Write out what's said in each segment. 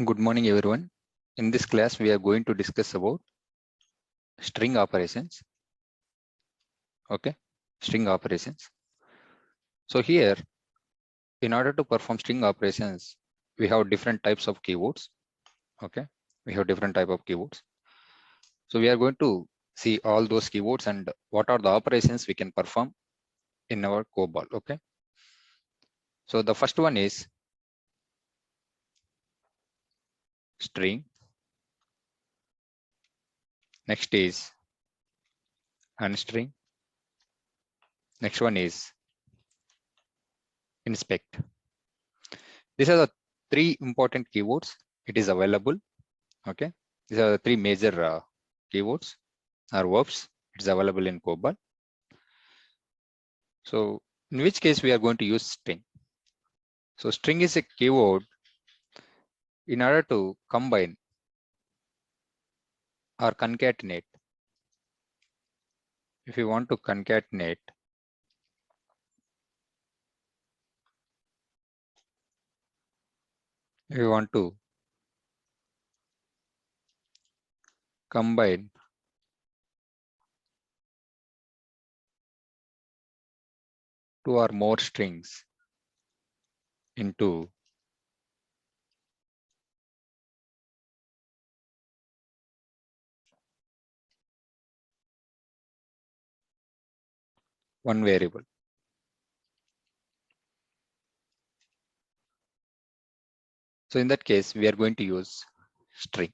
Good morning, everyone. In this class, we are going to discuss about string operations. Okay, string operations. So here, in order to perform string operations, we have different types of keywords. Okay, we have different type of keywords. So we are going to see all those keywords and what are the operations we can perform in our Cobol. Okay. So the first one is string. Next is unstring. Next one is inspect. These are the three important keywords. It is available. Okay, these are the three major keywords or verbs. It is available in Cobol. So in which case we are going to use string. So string is a keyword in order to combine or concatenate. If you want to concatenate, if you want to combine two or more strings into one variable. So in that case, we are going to use string.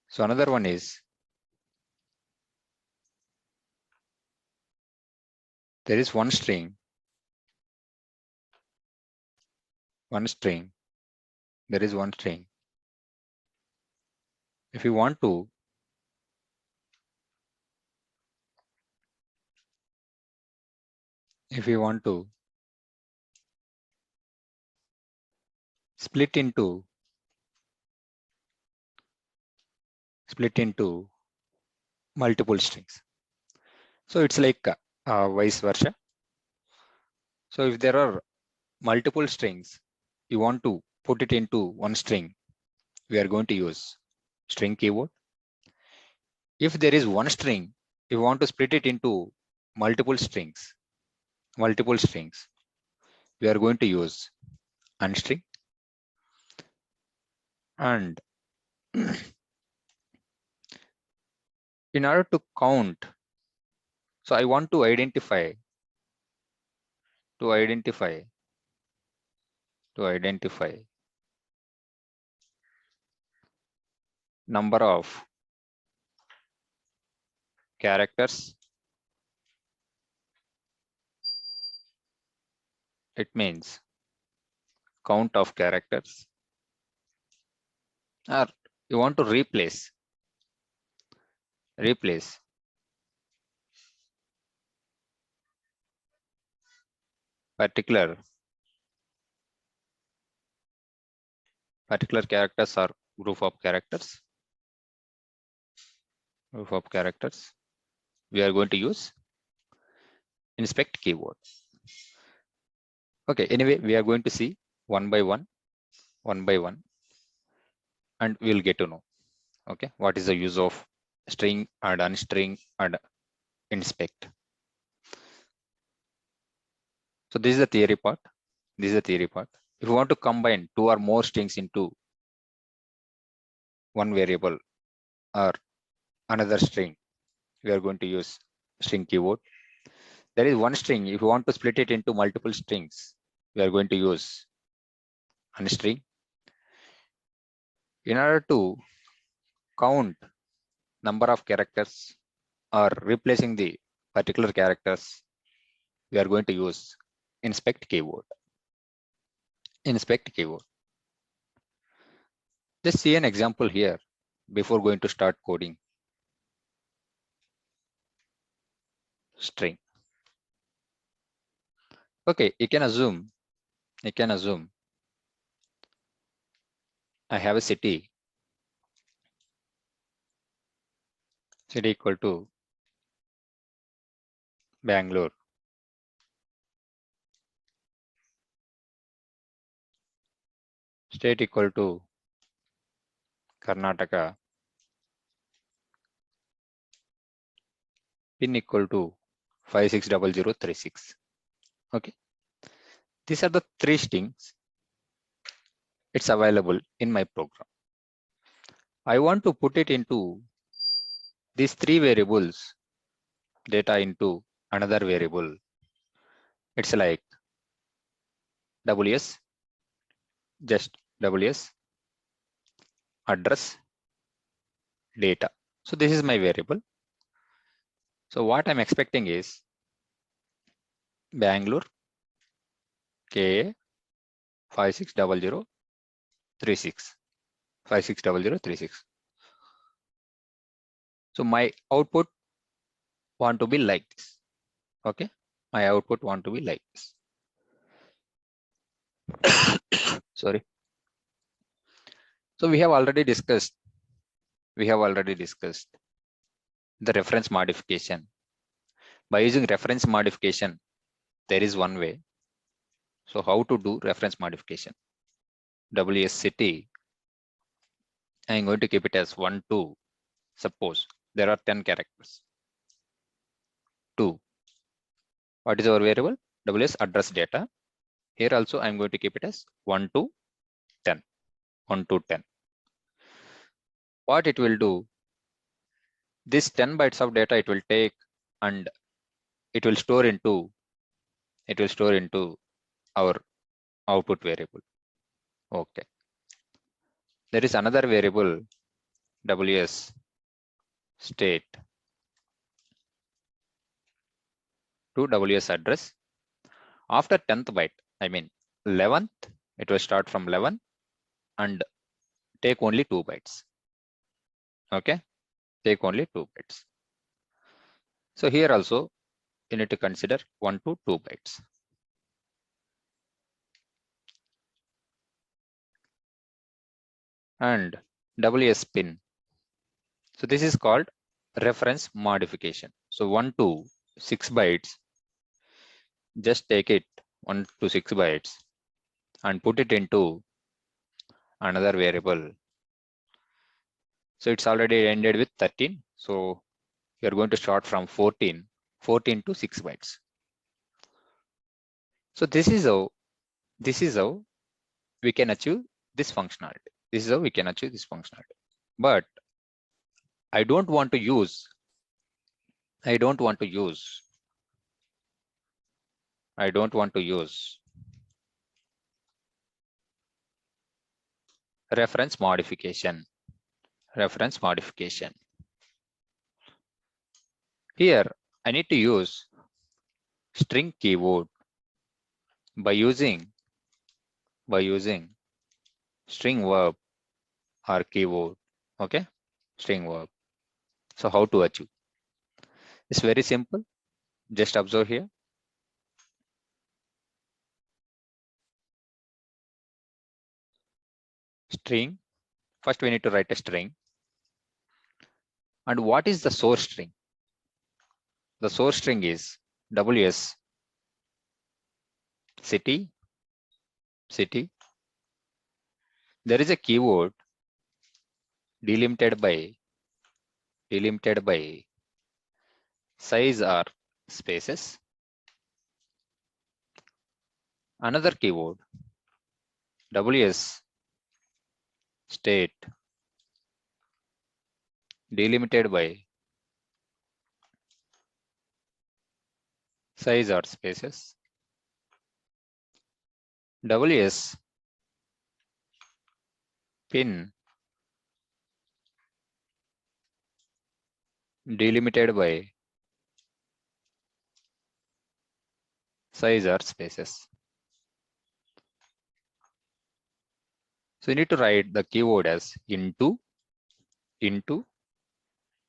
So another one is there is one string, there is one string. If you want to split into multiple strings. So it's like vice versa. So if there are multiple strings, you want to put it into one string, we are going to use string keyword. If there is one string, you want to split it into multiple strings, we are going to use unstring. And in order to count, so I want to identify number of characters. It means count of characters, or you want to replace particular characters or group of characters. We are going to use inspect keyword. Okay, anyway, we are going to see one by one, and we'll get to know, okay, what is the use of string and unstring and inspect. So this is the theory part. If you want to combine two or more strings into one variable or another string, we are going to use string keyword. There is one string. If you want to split it into multiple strings, we are going to use unstring. In order to count number of characters or replacing the particular characters, we are going to use inspect keyword. Just see an example here before going to start coding. String. Okay, you can assume I have a city equal to Bangalore. state equal to Karnataka, pin equal to 560036. Okay, these are the three strings. It's available in my program. I want to put it into these three variables data into another variable. It's like WS, just WS address data. So this is my variable. So what I'm expecting is Bangalore KA 560036. 560036. So my output want to be like this. Okay, my output want to be like this. Sorry. So we have already discussed the reference modification. By using reference modification, there is one way. So how to do reference modification? WS city, I'm going to keep it as 1, 2. Suppose there are 10 characters. 2. What is our variable? WS address data. Here also I'm going to keep it as 1 to 10. 1 to 10. What it will do? This 10 bytes of data it will take and it will store into our output variable. Okay. There is another variable WS state to WS address. After 10th byte, I mean 11th, it will start from 11 and take only 2 bytes. Okay, take only 2 bytes. So here also you need to consider 1 to 2 bytes. And WS pin. So this is called reference modification. So 1 to 6 bytes, just take it 1 to 6 bytes and put it into another variable. So it's already ended with 13. So you're going to start from 14 to 6 bytes. So this is how we can achieve this functionality. This is how we can achieve this functionality. But I don't want to use reference modification. Here I need to use string keyword by using string verb or keyword. Okay, string verb. So how to achieve? It's very simple. Just observe here. String. First we need to write a string. And what is the source string? The source string is WS city. There is a keyword delimited by size or spaces. Another keyword WS state delimited by size or spaces. WS pin delimited by size or spaces. So you need to write the keyword as into in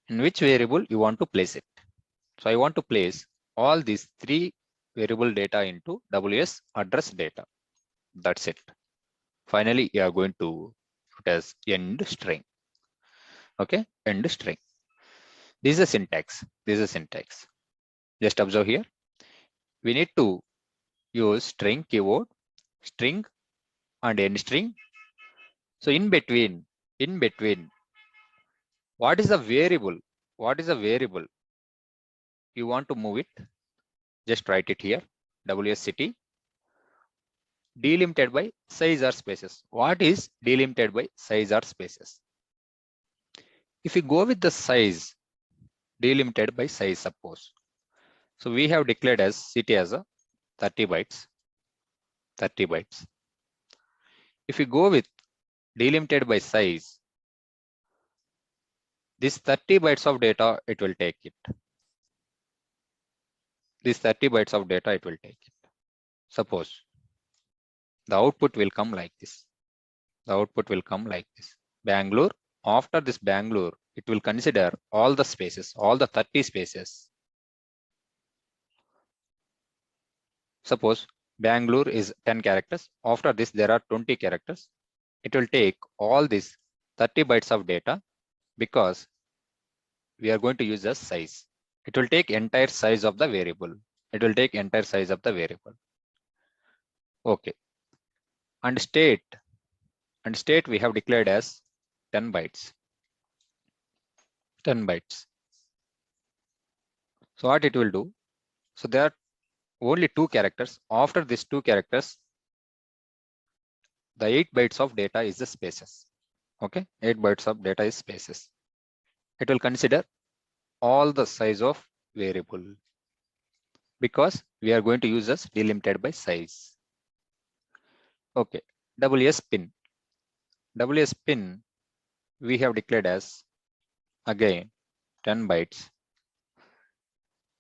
which variable you want to place it. So I want to place all these three variable data into WS address data. That's it. Finally, you are going to put as end string. Okay, end string. This is a syntax. Just observe here. We need to use string keyword, string and end string So in between, what is a variable? What is a variable? You want to move it? Just write it here. WSCT delimited by size or spaces. What is delimited by size or spaces? If we go with the size, delimited by size, suppose. So we have declared as city as a 30 bytes. 30 bytes. If we go with delimited by size, this 30 bytes of data, it will take it. This 30 bytes of data, it will take it. Suppose the output will come like this. The output will come like this. Bangalore. After this Bangalore, it will consider all the spaces, all the 30 spaces. Suppose Bangalore is 10 characters. After this, there are 20 characters. It will take all these 30 bytes of data because we are going to use the size. It will take entire size of the variable. It will take entire size of the variable. Okay. And state we have declared as 10 bytes. 10 bytes. So what it will do? So there are only 2 characters. After these 2 characters, the 8 bytes of data is the spaces. Okay, 8 bytes of data is spaces. It will consider all the size of variable because we are going to use as delimited by size. Okay, WS pin. WS pin we have declared as again 10 bytes.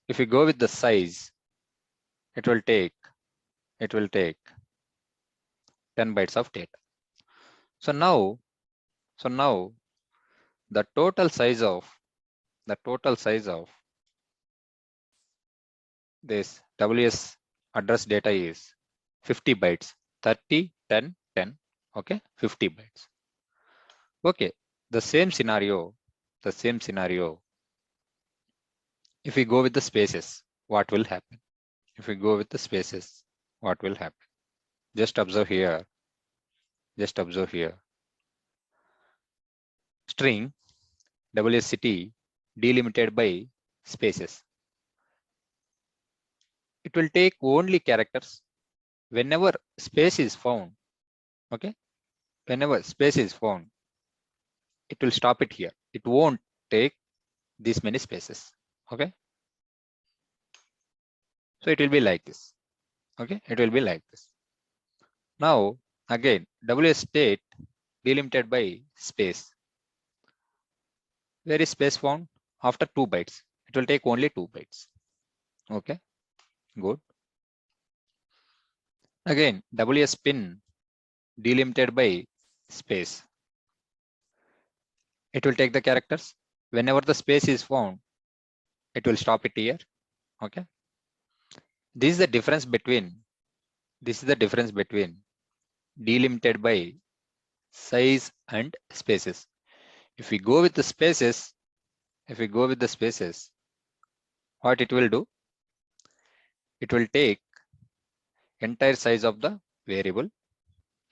If we go with the size, it will take 10 bytes of data. So now the total size of this WS address data is 50 bytes. 30, 10, 10. Okay, 50 bytes. Okay, the same scenario. If we go with the spaces, what will happen? If we go with the spaces, what will happen? Just observe here. String WSCT delimited by spaces. It will take only characters whenever space is found. Okay, whenever space is found, it will stop it here. It won't take this many spaces. Okay, so it will be like this. Okay, it will be like this. Now again, WS state delimited by space. Where is space found? After 2 bytes. It will take only 2 bytes. Okay, good. Again, WS pin delimited by space. It will take the characters. Whenever the space is found, it will stop it here. Okay. This is the difference between delimited by size and spaces. If we go with the spaces, what it will do? It will take entire size of the variable.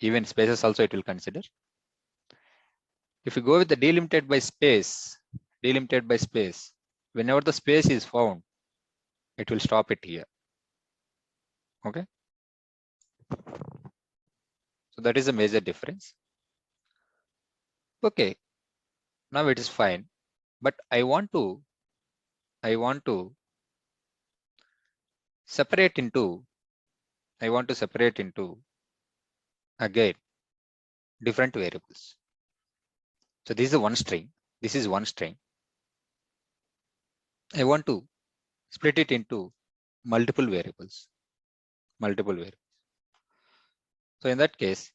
Even spaces also it will consider. If we go with the delimited by space, whenever the space is found, it will stop it here. Okay. So that is a major difference. Okay. Now it is fine. But I want to separate into again different variables. So this is one string. This is one string. I want to split it into multiple variables. So in that case,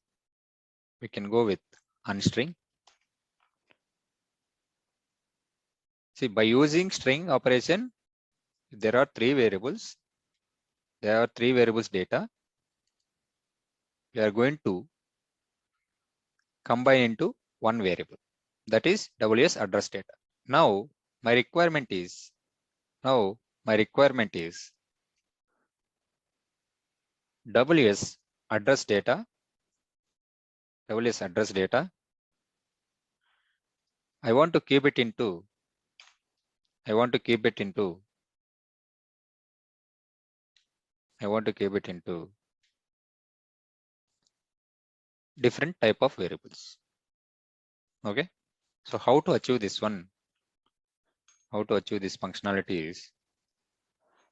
we can go with unstring. See, by using string operation, there are 3 variables. There are 3 variables data. We are going to combine into one variable. That is WS address data. Now my requirement is WS address data I want to keep it into different type of variables. Okay. So how to achieve this one? How to achieve this functionality is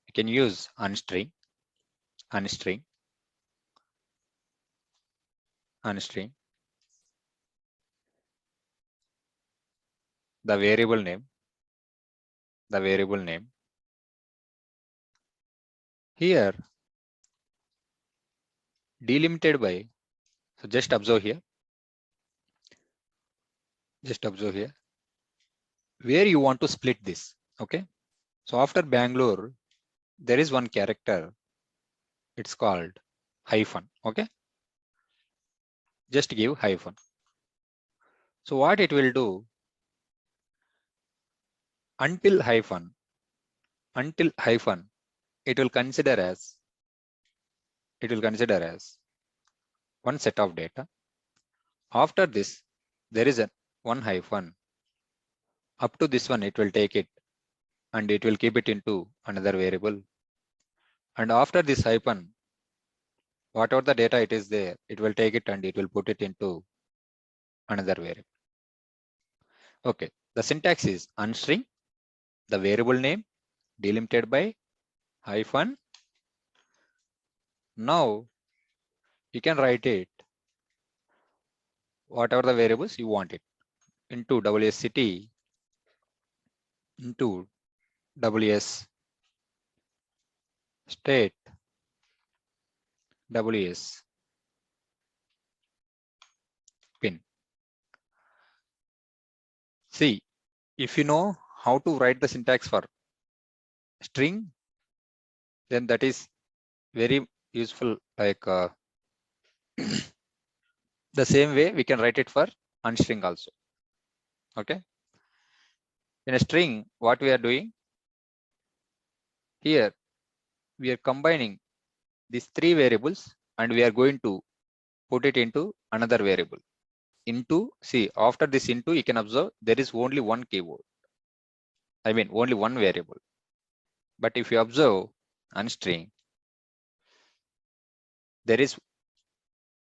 you can use unstring, the variable name. Here delimited by, so just observe here, where you want to split this. Okay. So after Bangalore, there is one character. It's called hyphen. Okay. Just give hyphen. So what it will do, until hyphen, it will consider as one set of data. After this, there is a one hyphen. Up to this one, it will take it and it will keep it into another variable. And after this hyphen, whatever the data it is there, it will take it and it will put it into another variable. Okay, the syntax is unstring, the variable name delimited by hyphen. Now you can write it whatever the variables you want it into WS city, into WS state, WS pin. See, if you know how to write the syntax for string, then that is very useful. Like the same way we can write it for unstring also. Okay. In a string, what we are doing here, we are combining these three variables and we are going to put it into another variable. Into, see, after this into, you can observe there is only one keyword. I mean, only one variable. But if you observe unstring, there is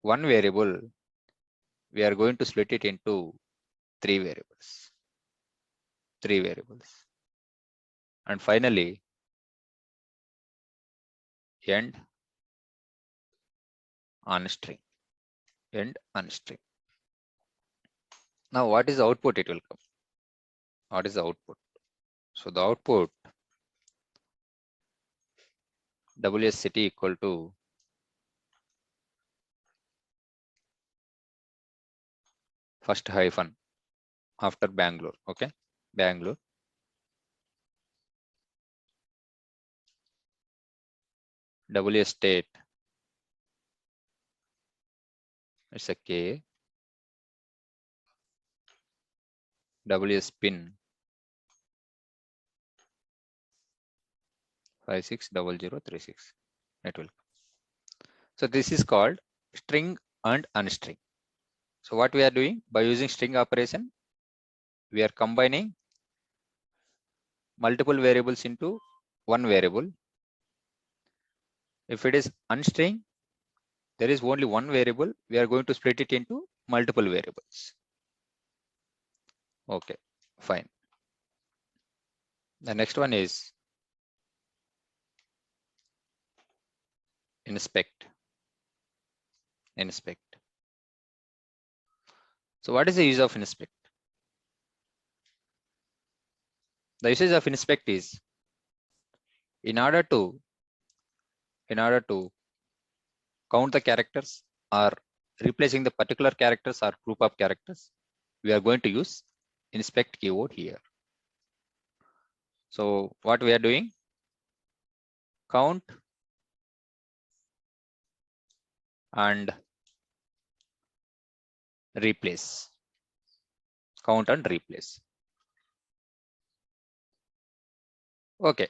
one variable. We are going to split it into three variables. And finally, end unstring. Now, what is the output? It will come. What is the output? So the output WS city equal to first hyphen after Bangalore. Okay, Bangalore. WS state. It's a K. WS pin 560036. It will. So this is called string and unstring. So what we are doing by using string operation, we are combining multiple variables into one variable. If it is unstring, there is only one variable. We are going to split it into multiple variables. Okay, fine. The next one is inspect. So what is the use of inspect? The usage of inspect is in order to count the characters or replacing the particular characters or group of characters, we are going to use inspect keyword here. So what we are doing, count and replace. Count and replace. Okay.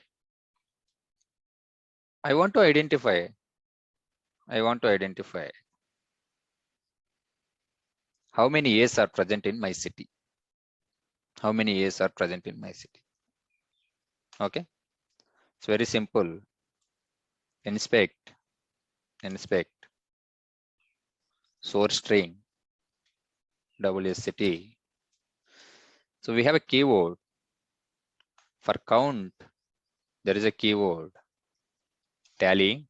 I want to identify how many A's are present in my city. how many A's are present in my city. Okay, it's very simple. Inspect source string WSCT. So we have a keyword for count. There is a keyword tallying.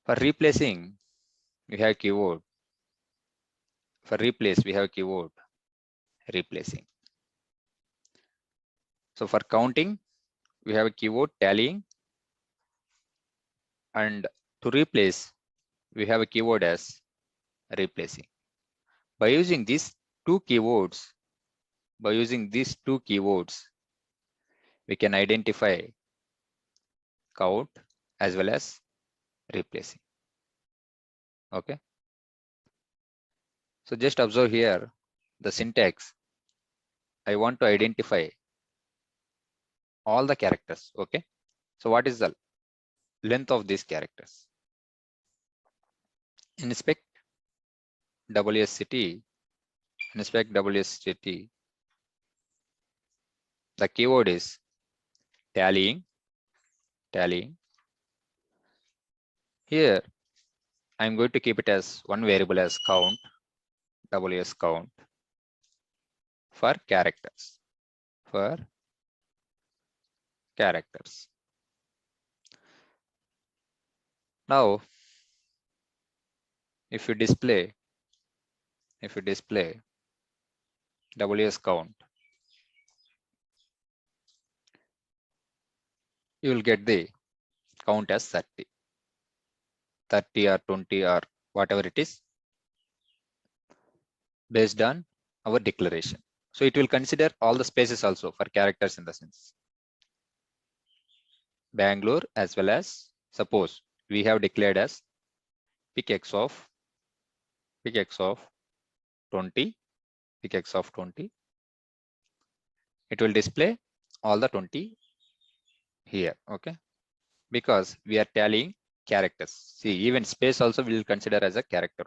For replacing, we have keyword. For replace, we have keyword replacing. So for counting, we have a keyword tallying, and to replace, we have a keyword as replacing. By using these two keywords, we can identify count as well as replacing. Okay. So just observe here the syntax. I want to identify all the characters. Okay. So what is the length of these characters? Inspect WSCT. Inspect WSCT. The keyword is tallying. Here I'm going to keep it as one variable as count, WS count for characters. Now, if you display WS count, you will get the count as 30 or 20 or whatever it is based on our declaration. So it will consider all the spaces also for characters in the sense. Bangalore as well as, suppose we have declared as pick x of 20, pick x of 20. It will display all the 20 here. Okay, because we are tallying characters. See, even space also we will consider as a character.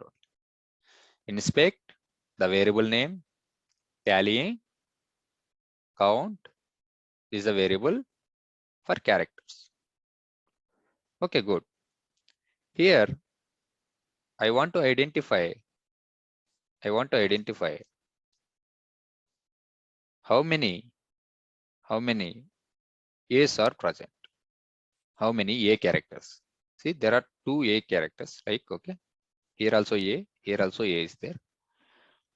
Inspect the variable name tallying count is a variable for characters. Okay, good. Here I want to identify how many A's are present. How many A characters? See, there are two A characters, right? Okay. Here also A is there.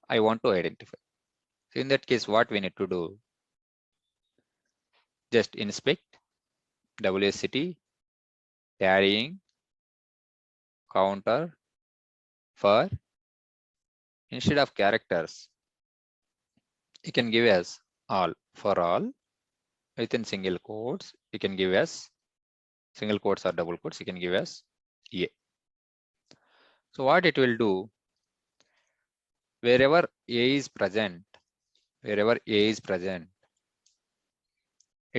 I want to identify. So in that case, what we need to do? Just inspect WSCT tallying counter for, instead of characters, you can give as all. For all within single quotes, you can give as single quotes or double quotes, you can give as A. So what it will do, wherever A is present, it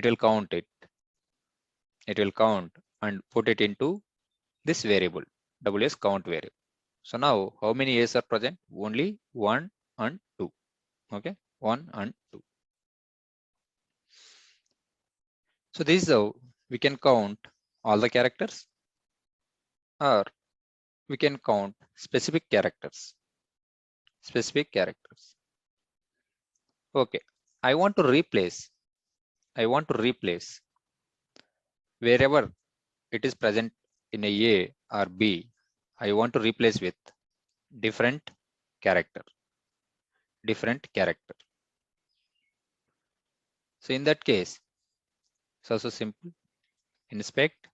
will count it. It will count and put it into this variable, WS count variable. So now how many A's are present? Only 1 and 2. Okay, 1 and 2. So this is how we can count all the characters, or we can count specific characters. Okay, I want to replace wherever it is present in a or B, I want to replace with different character. So in that case, it's also simple. Inspect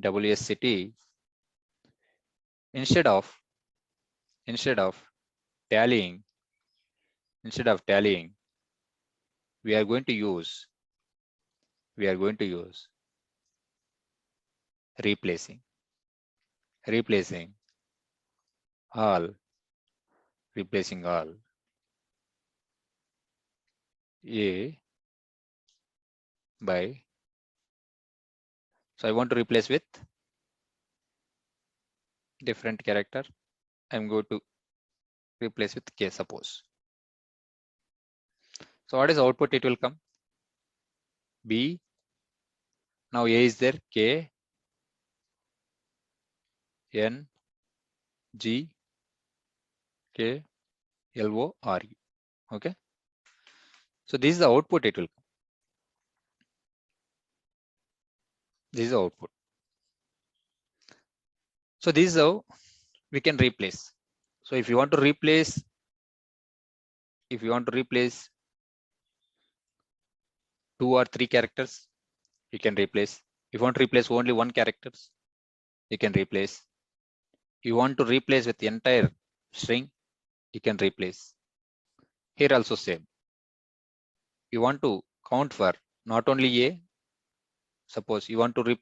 WSCT, instead of tallying, we are going to use replacing all, A by, so I want to replace with different character. I'm going to replace with K, suppose. So what is output? It will come B. Now A is there, K, N, G, K, L, O, R, E. Okay. So this is the output it will come. This is the output. So this is how we can replace. So if you want to replace, two or three characters, you can replace. If you want to replace only one characters, you can replace. You want to replace with the entire string, you can replace. Here also same. You want to count for not only A, suppose you want to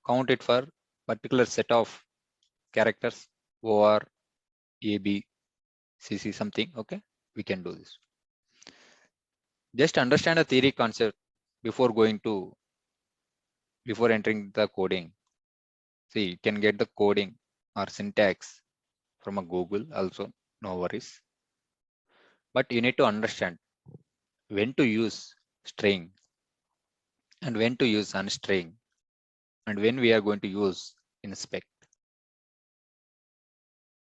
count it for particular set of characters, OR, A, B, C, C, something. Okay, we can do this. Just understand the theory concept before entering the coding. See, you can get the coding or syntax from a Google also, no worries. But you need to understand when to use string and when to use unstring and when we are going to use inspect.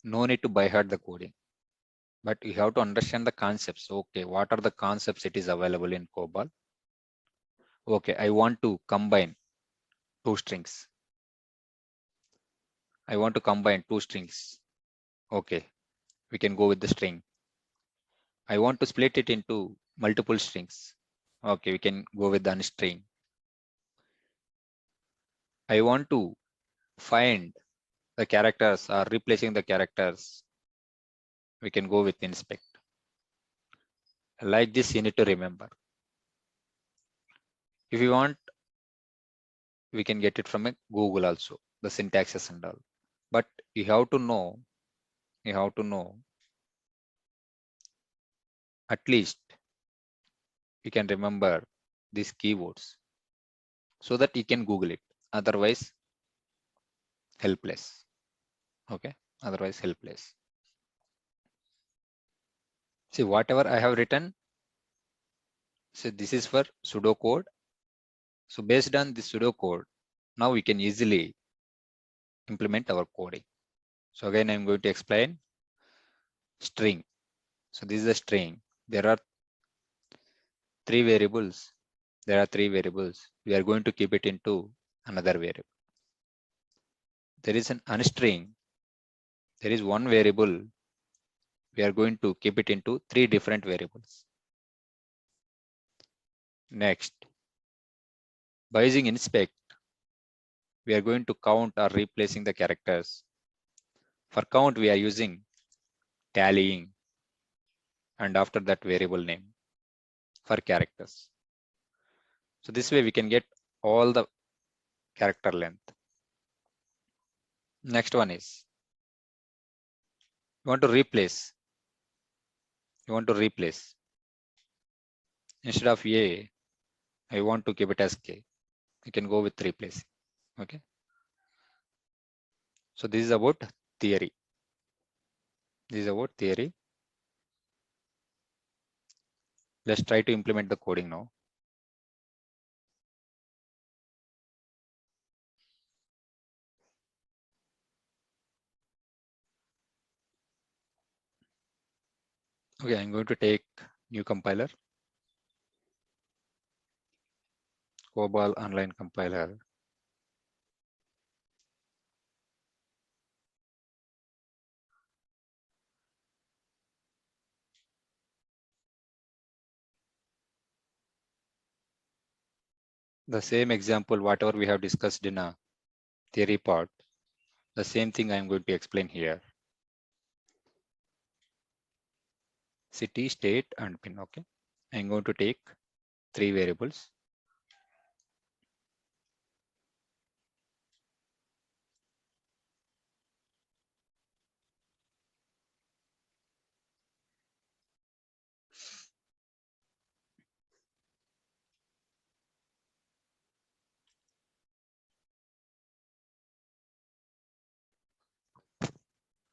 No need to by heart the coding, but you have to understand the concepts. Okay, what are the concepts it is available in Cobol? Okay, I want to combine two strings. I want to combine two strings. Okay, we can go with the string. I want to split it into multiple strings. Okay, we can go with the unstring. I want to find the characters or replacing the characters. We can go with inspect. Like this, you need to remember. If you want, we can get it from a Google also, the syntaxes and all. But you have to know at least you can remember these keywords so that you can Google it. Otherwise, helpless. Okay, otherwise helpless. See, whatever I have written, so this is for pseudocode. So based on this pseudocode, now we can easily implement our coding. So again, I'm going to explain string. So this is a string. There are three variables. We are going to keep it into another variable. There is an unstring. There is one variable. We are going to keep it into three different variables. Next, by using inspect, we are going to count or replacing the characters. For count, we are using tallying, and after that variable name for characters. So this way we can get all the character length. Next one is you want to replace. Instead of A, I want to keep it as K. You can go with replacing. Okay. So this is about theory. Let's try to implement the coding now. Okay, I'm going to take new compiler, Cobol online compiler. The same example, whatever we have discussed in a theory part, the same thing I'm going to explain here. City, state, and pin. Okay. I'm going to take three variables.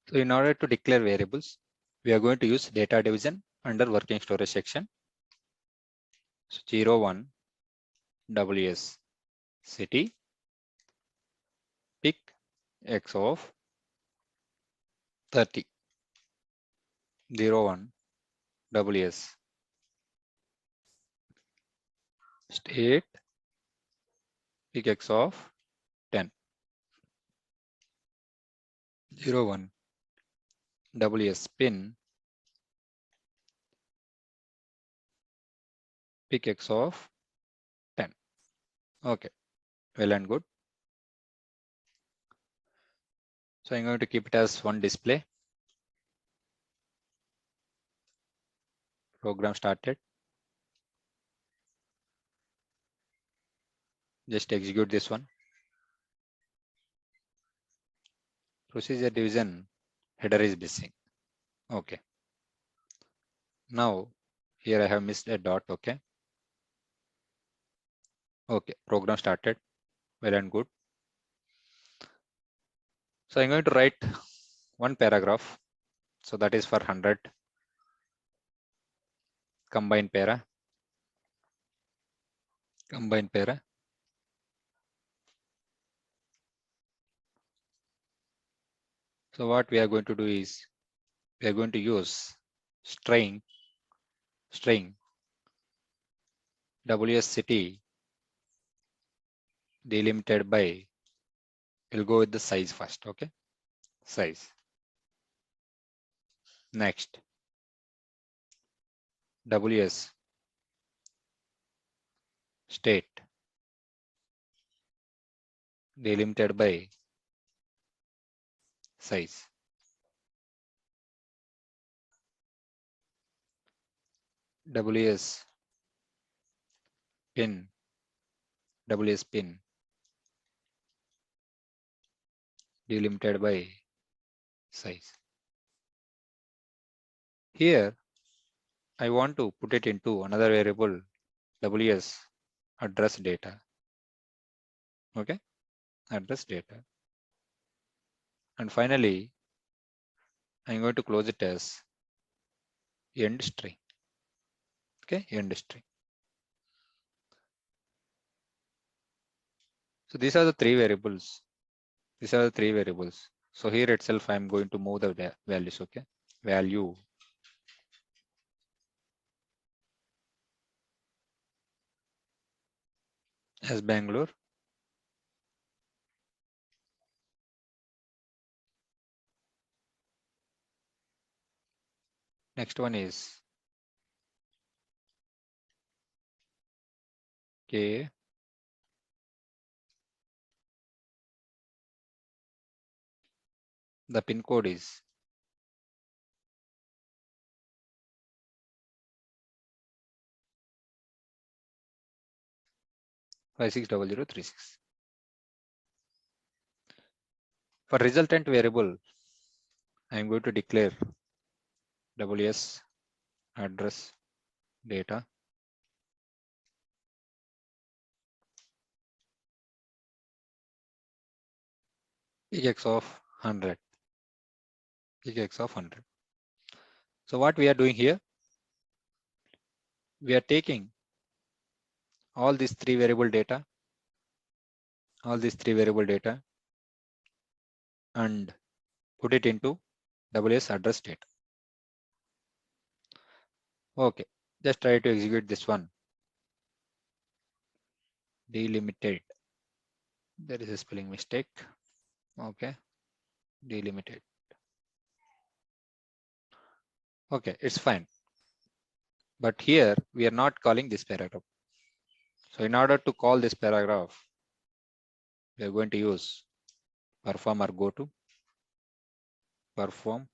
So in order to declare variables, we are going to use data division under working storage section. So 01 WS city pick X of 30. 01 WS state pick X of 10. 01 WS pin pick X of 10. Okay, well and good. So I'm going to keep it as one display. Program started. Just execute this one. Procedure division header is missing. Okay. Now here I have missed a dot. Okay. Okay. Program started. Well and good. So I'm going to write one paragraph. So that is for 100. Combine para. Combine para. So what we are going to do is we are going to use string WS city delimited by, we'll go with the size first. Okay. Size. Next. WS state delimited by size. WS pin delimited by size. Here I want to put it into another variable WS address data. Okay, address data. And finally, I'm going to close it as end string. Okay, end string. So these are the three variables. So here itself, I'm going to move the values. Okay, value as Bangalore. Next one is K. The pin code is 560036. For resultant variable, I'm going to declare WS address data X of 100. X of 100. So what we are doing here, we are taking all these three variable data, and put it into WS address data. Okay, just try to execute this one. Delimited. There is a spelling mistake. Okay, delimited. Okay, it's fine. But here we are not calling this paragraph. So in order to call this paragraph, we are going to use perform or go to perform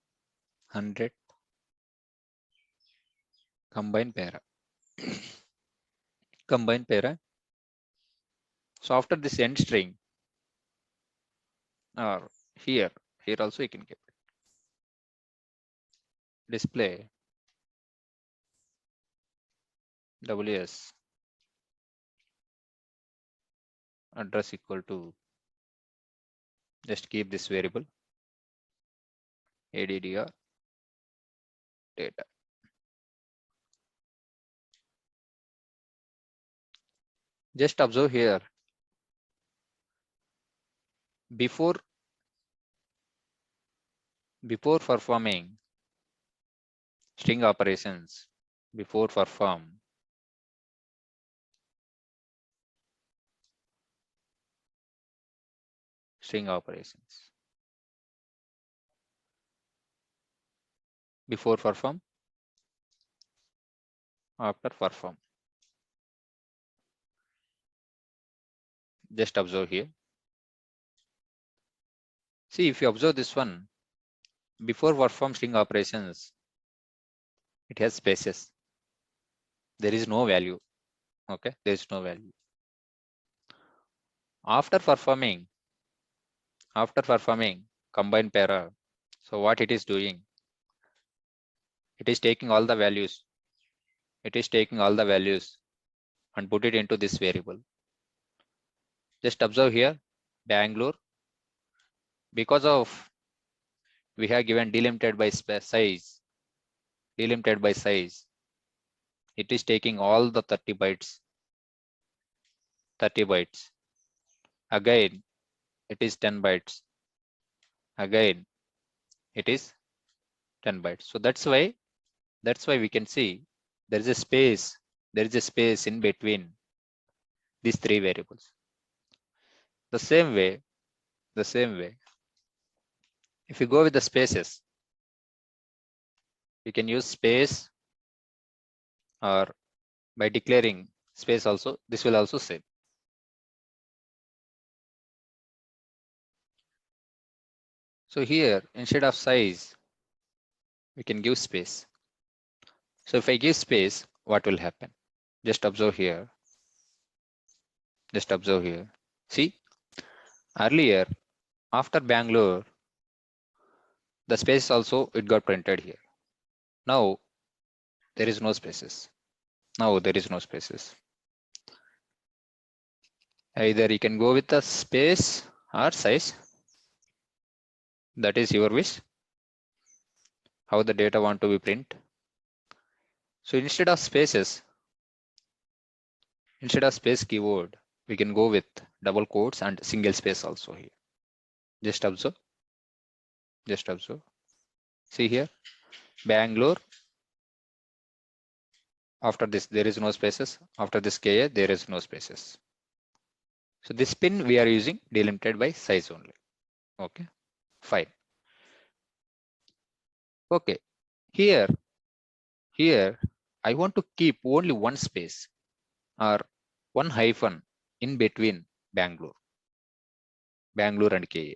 100 combine para. Combine para. So after this end string, or here also you can keep it. Display WS address equal to, just keep this variable addr data. Just observe here. Before performing string operations, before perform string operations, before perform, after perform. Just observe here. See, if you observe this one, before perform string operations, it has spaces. There is no value. Okay, there is no value. After performing combine para, so what it is doing? It is taking all the values. It is taking all the values and put it into this variable. Just observe here, Bangalore. Because of we have given delimited by size, delimited by size, it is taking all the 30 bytes. 30 bytes. Again, it is 10 bytes. Again, it is 10 bytes. So that's why we can see there is a space. There is a space in between these three variables. The same way, if you go with the spaces, you can use space, or by declaring space also, this will also save. So here, instead of size, we can give space. So if I give space, what will happen? Just observe here. Just observe here. See, earlier, after Bangalore, the space also, it got printed here. Now, there is no spaces. Now there is no spaces. Either you can go with the space or size. That is your wish. How the data want to be print. So instead of spaces, instead of space keyword, we can go with double quotes and single space also here. Just observe. Just observe. See here, Bangalore. After this, there is no spaces. After this KA, there is no spaces. So this pin we are using delimited by size only. Okay, fine. Okay, here I want to keep only one space or one hyphen in between Bangalore and KA.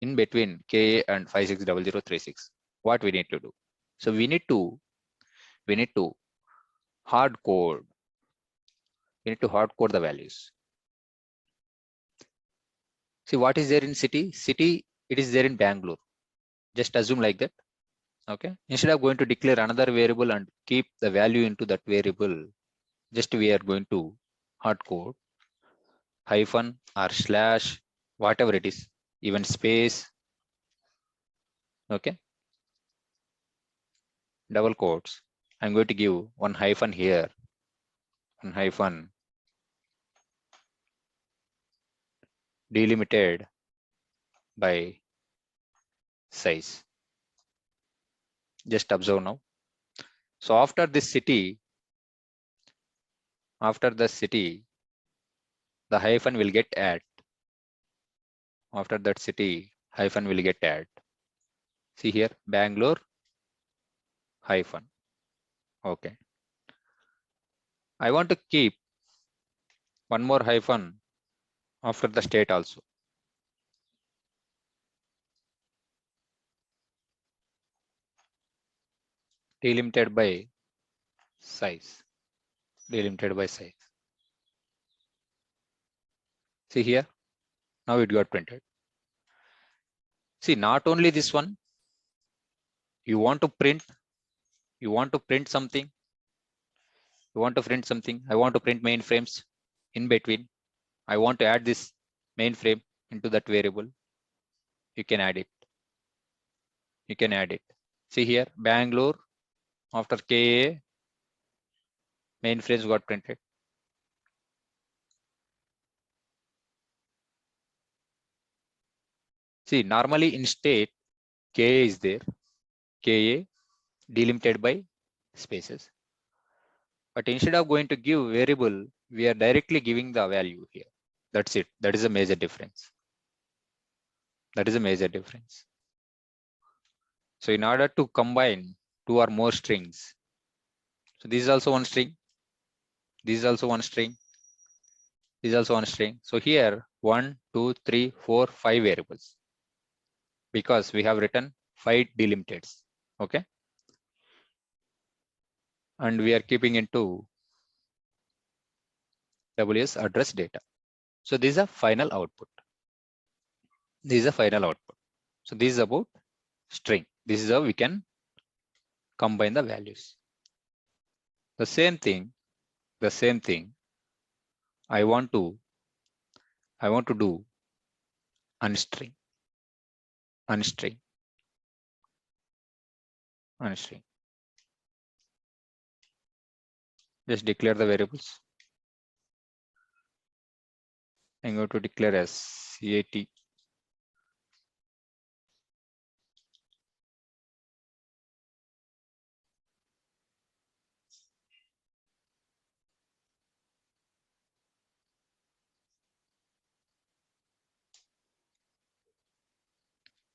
In between KA and 560036. What we need to do? So we need to hard code. We need to hard code the values. See what is there in city? City, it is there in Bangalore. Just assume like that. Okay. Instead of going to declare another variable and keep the value into that variable, just we are going to hard code hyphen or slash, whatever it is, even space. Okay. Double quotes. I'm going to give one hyphen here, one hyphen delimited by size. Just observe now. So after this city, the hyphen will get add. After that city, hyphen will get add. See here, Bangalore hyphen. Okay. I want to keep one more hyphen after the state also. Delimited by size. Delimited by size. See here, now it got printed. See, not only this one, you want to print something. I want to print mainframes in between. I want to add this mainframe into that variable. You can add it. See here, Bangalore After KA, mainframes got printed. See, normally in state, KA is there, KA delimited by spaces. But instead of going to give variable, we are directly giving the value here. That's it. That is a major difference. That is a major difference. So in order to combine two or more strings, so this is also one string, this is also one string, this is also one string. So here 1, 2, 3, 4, 5 variables because we have written 5 delimiteds. Okay. And we are keeping into WS address data. So this is a final output. This is a final output. So this is about string. This is how we can combine the values. The same thing, I want to do unstring. Just declare the variables. I'm going to declare as CAT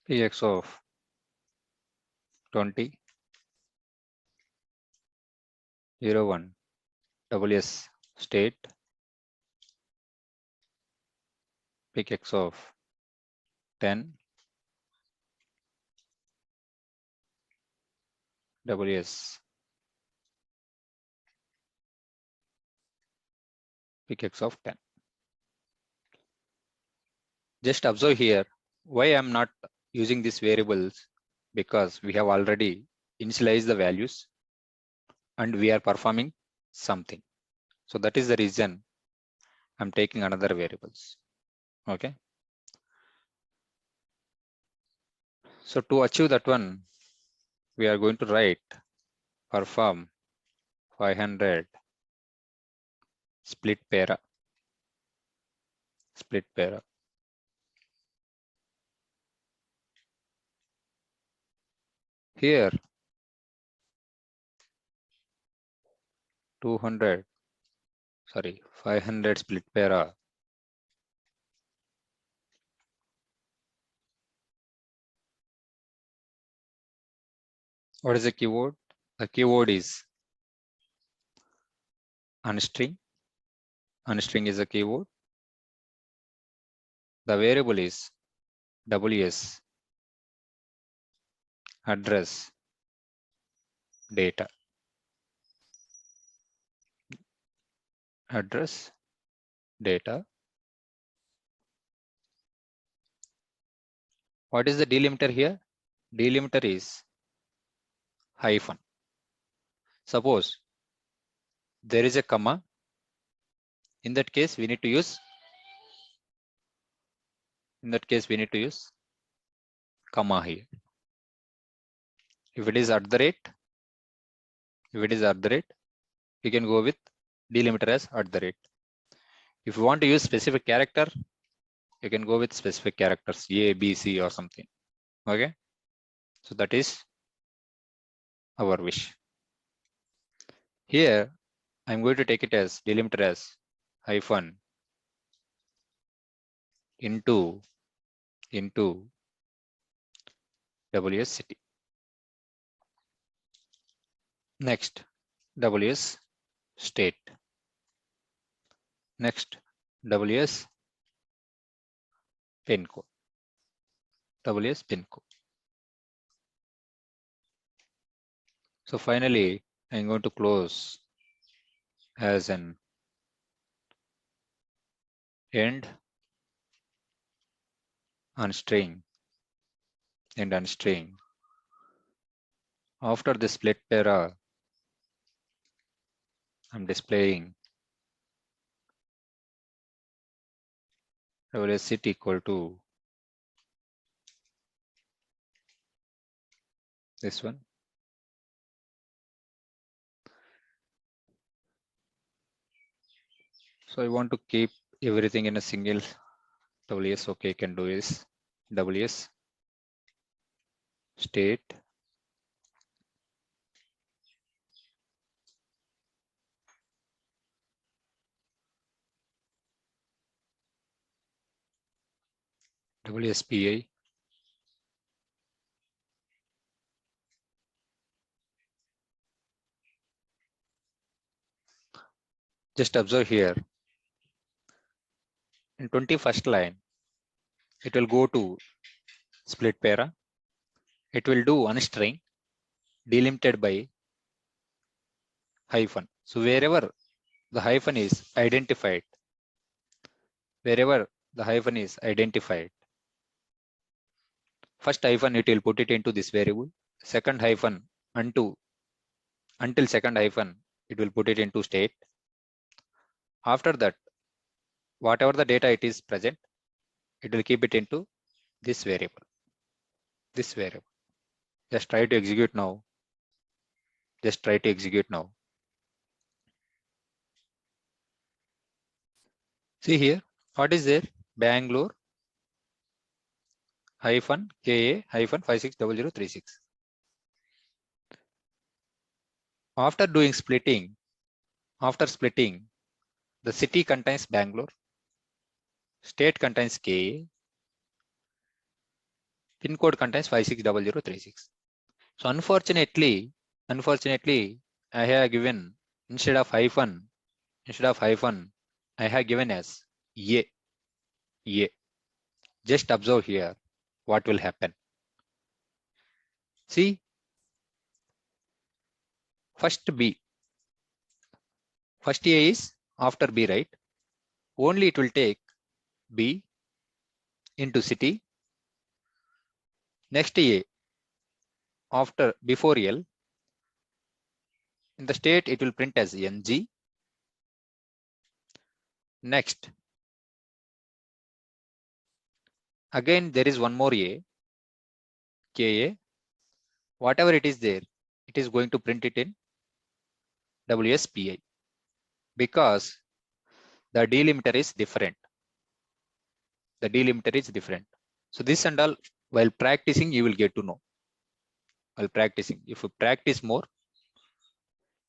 px of 20 01 WS state px of 10 WS px of 10. Just observe here why I'm not using these variables, because we have already initialized the values and we are performing something. So that is the reason I'm taking another variables. Okay. So to achieve that one, we are going to write perform 500 split para. Here 500 split para. What is the keyword? The keyword is unstring. Unstring is a keyword. The variable is WS address data. Address data. What is the delimiter here? Delimiter is hyphen. Suppose there is a comma. In that case, we need to use comma here. If it is at the rate, we can go with delimiter as at the rate. If you want to use specific character, you can go with specific characters, A, B, C or something. Okay. So that is our wish. Here, I'm going to take it as delimiter as hyphen into WS city. Next, WS state. Next, WS pin code. So finally, I'm going to close as an end unstring. After the split para, I'm displaying WS city equal to this one. So I want to keep everything in a single WS. Okay, can do is WS state WSPI just observe here in 21st line it will go to split para. It will do unstring delimited by hyphen. So wherever the hyphen is identified, wherever the hyphen is identified, first hyphen it will put it into this variable, second hyphen until second hyphen it will put it into state. After that, whatever the data it is present, it will keep it into this variable. This variable. Just try to execute now. Just try to execute now. See here, what is there? Bangalore hyphen KA hyphen 560036. After doing splitting, the city contains Bangalore, state contains KA, pin code contains 560036. So unfortunately, I have given instead of hyphen, I have given as A. Just observe here what will happen. See, first A is after B, right? Only it will take B into city. Next A before L. In the state, it will print as NG. Next, again there is one more A, KA. Whatever it is there, it is going to print it in WSPI because the delimiter is different. The delimiter is different. So this and all, while practicing, you will get to know. While practicing, if you practice more,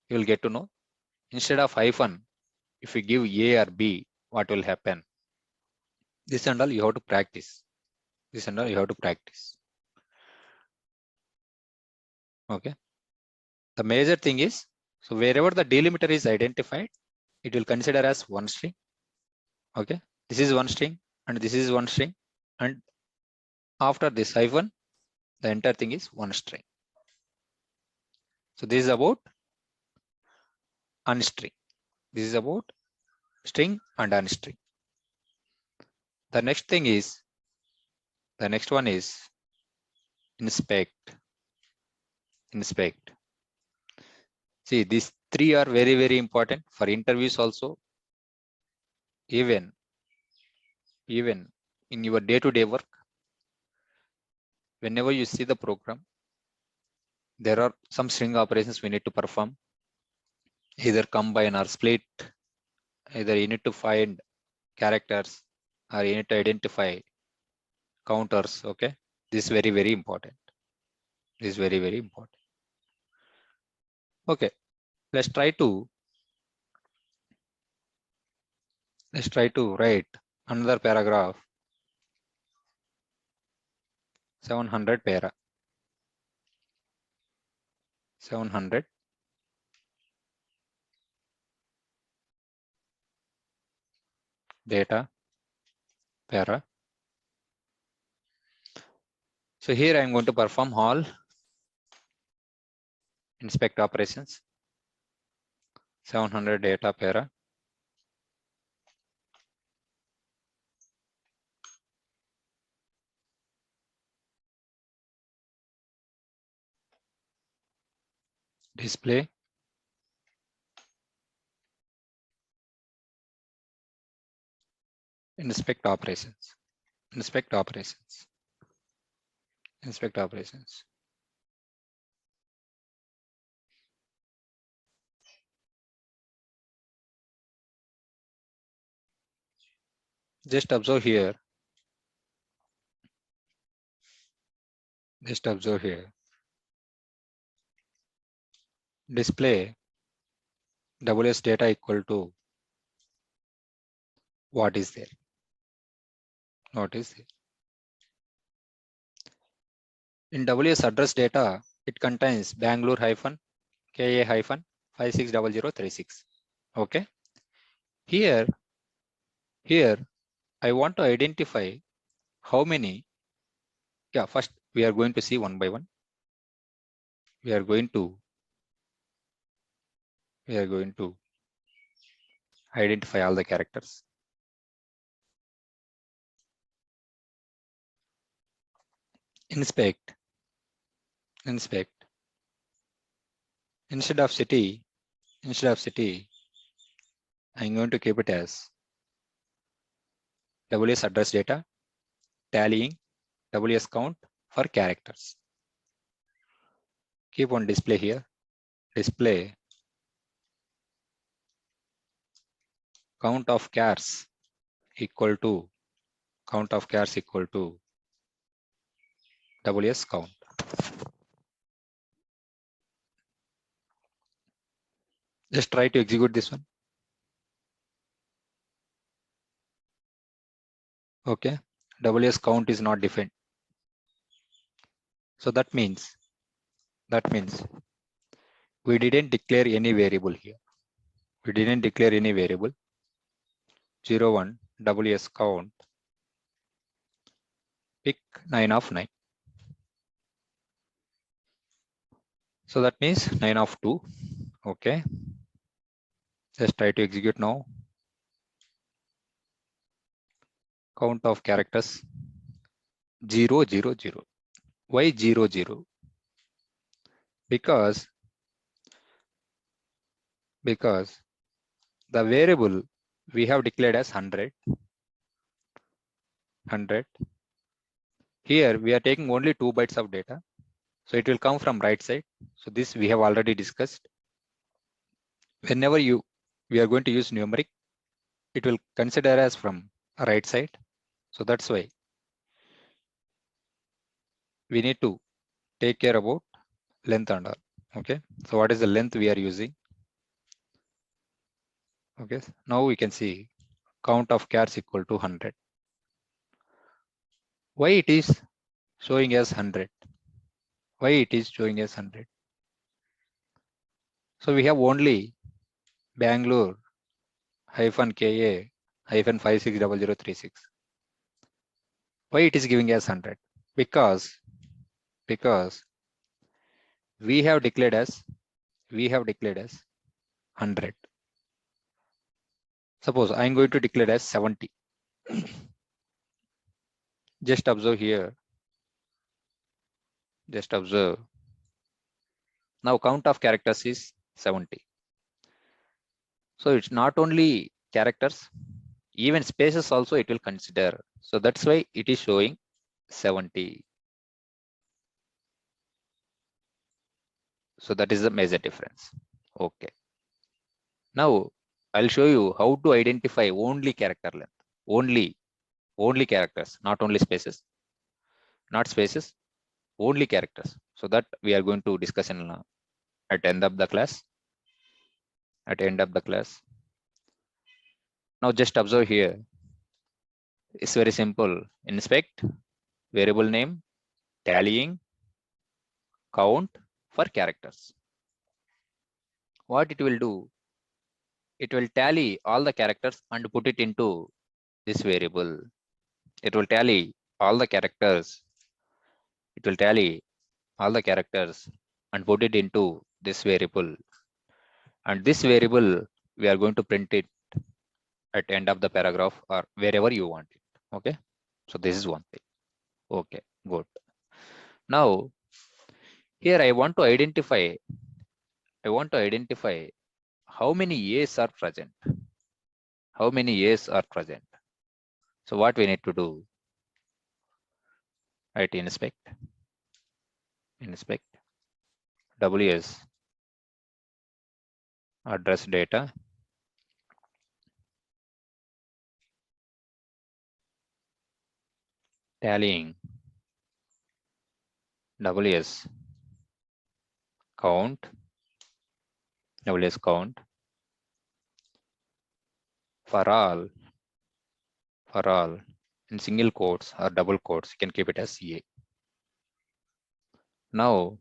you will get to know. Instead of hyphen, if you give A or B, what will happen? This and all you have to practice. This and all you have to practice. Okay. The major thing is, so wherever the delimiter is identified, it will consider as one string. Okay. This is one string and this is one string. And after this hyphen, the entire thing is one string. So this is about unstring. This is about string and unstring. The next one is inspect. See, these three are very, very important for interviews also. Even in your day-to-day work, whenever you see the program, there are some string operations we need to perform, either combine or split, either you need to find characters or you need to identify counters. Okay, this is very, very important. This is very, very important. Okay, let's try to write another paragraph. 700 para. 700 data para. So here I am going to perform all inspect operations. 700 data para. Display inspect operations. Inspect operations. Just observe here. Just observe here. Display WS data equal to what is there? What is there? In WS address data, it contains Bangalore hyphen KA hyphen 560036. Okay. Here I want to identify how many. Yeah, first we are going to see one by one. We are going to identify all the characters. Inspect. Instead of city, I'm going to keep it as WS address data, tallying, WS count for characters. Keep on display here. Display count of chars equal to WS count. Just try to execute this one. Okay. WS count is not defined. So that means we didn't declare any variable here. We didn't declare any variable. 01 WS count. Pick 9 of 9. So that means 9 of 2. Okay. Just try to execute now. Count of characters 0, 0, 0. Why 0, 0? Because the variable we have declared as 100. Here we are taking only 2 bytes of data. So it will come from right side. So this we have already discussed. Whenever we are going to use numeric, it will consider as from right side. So that's why we need to take care about length and all. Okay. So what is the length we are using? Okay. Now we can see count of chars equal to 100. Why it is showing as 100? Why it is showing as 100? So we have only Bangalore hyphen KA hyphen 560036. Why it is giving as 100? Because we have declared as 100. Suppose I am going to declare as 70. Just observe here. Just observe. Now count of characters is 70. So it's not only characters, even spaces also it will consider. So that's why it is showing 70. So that is the major difference. Okay. Now I'll show you how to identify only character length. Only characters, not only spaces. Not spaces, only characters. So that we are going to discuss in at end of the class. Now just observe here. It's very simple. Inspect, variable name, tallying, count for characters. What it will do? It will tally all the characters and put it into this variable. It will tally all the characters. And put it into this variable. And this variable, we are going to print it at end of the paragraph or wherever you want it. Okay. So this is one thing. Okay, good. Now here I want to identify how many A's are present. So what we need to do? Right, inspect WS address data tallying WS count for all in single quotes or double quotes, you can keep it as A. Now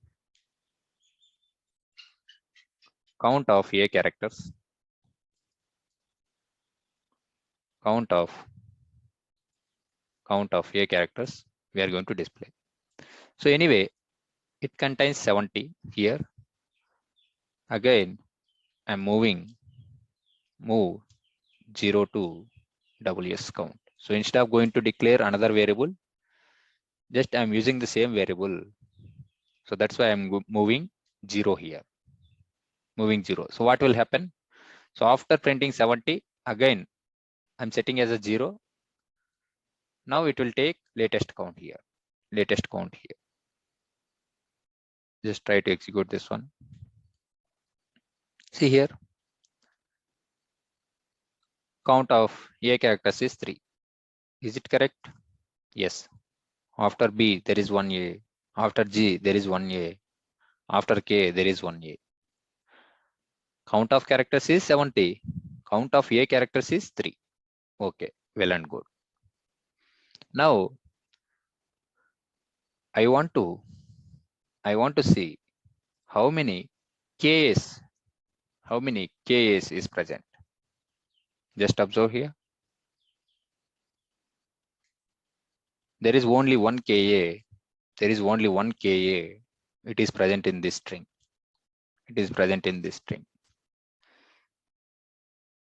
count of A characters, count of A characters we are going to display. So anyway, it contains 70 here. Again, I'm move 0 to WS count. So instead of going to declare another variable, just I'm using the same variable. So that's why I'm moving 0 here, moving 0. So what will happen? So after printing 70, again, I'm setting as a 0. Now it will take latest count here. Just try to execute this one. See here, count of A characters is 3. Is it correct? Yes. After B, there is 1A. After G, there is 1A. After K, there is 1A. Count of characters is 70. Count of A characters is 3. Okay, well and good. Now, I want to see how many Ks is present. Just observe here. There is only one Ka. It is present in this string.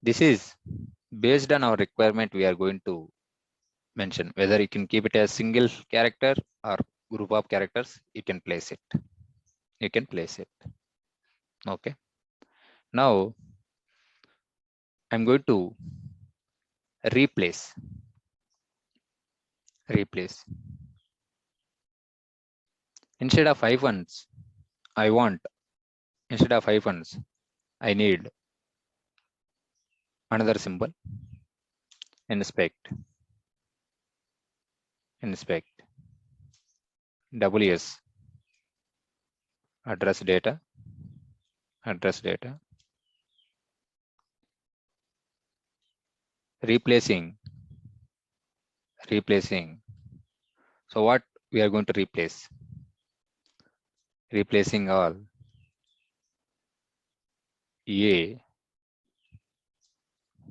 This is based on our requirement. We are going to mention whether you can keep it as single character or group of characters. You can place it. Okay. Now I'm going to replace. Instead of hyphens, I need another symbol. Inspect WS address data. Replacing. So what we are going to replace? Replacing all A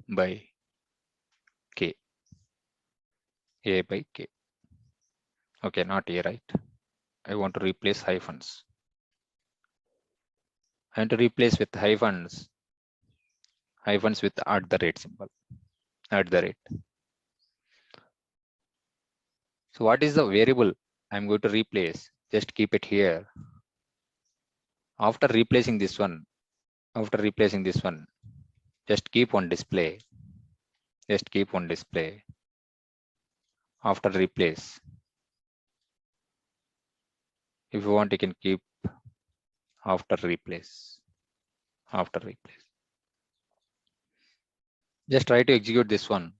by K. Okay, not A, right? I want to replace hyphens. I want to replace with hyphens with @ symbol. So what is the variable I'm going to replace? Just keep it here. After replacing this one, just keep one display. After replace. If you want, you can keep after replace. Just try to execute this one.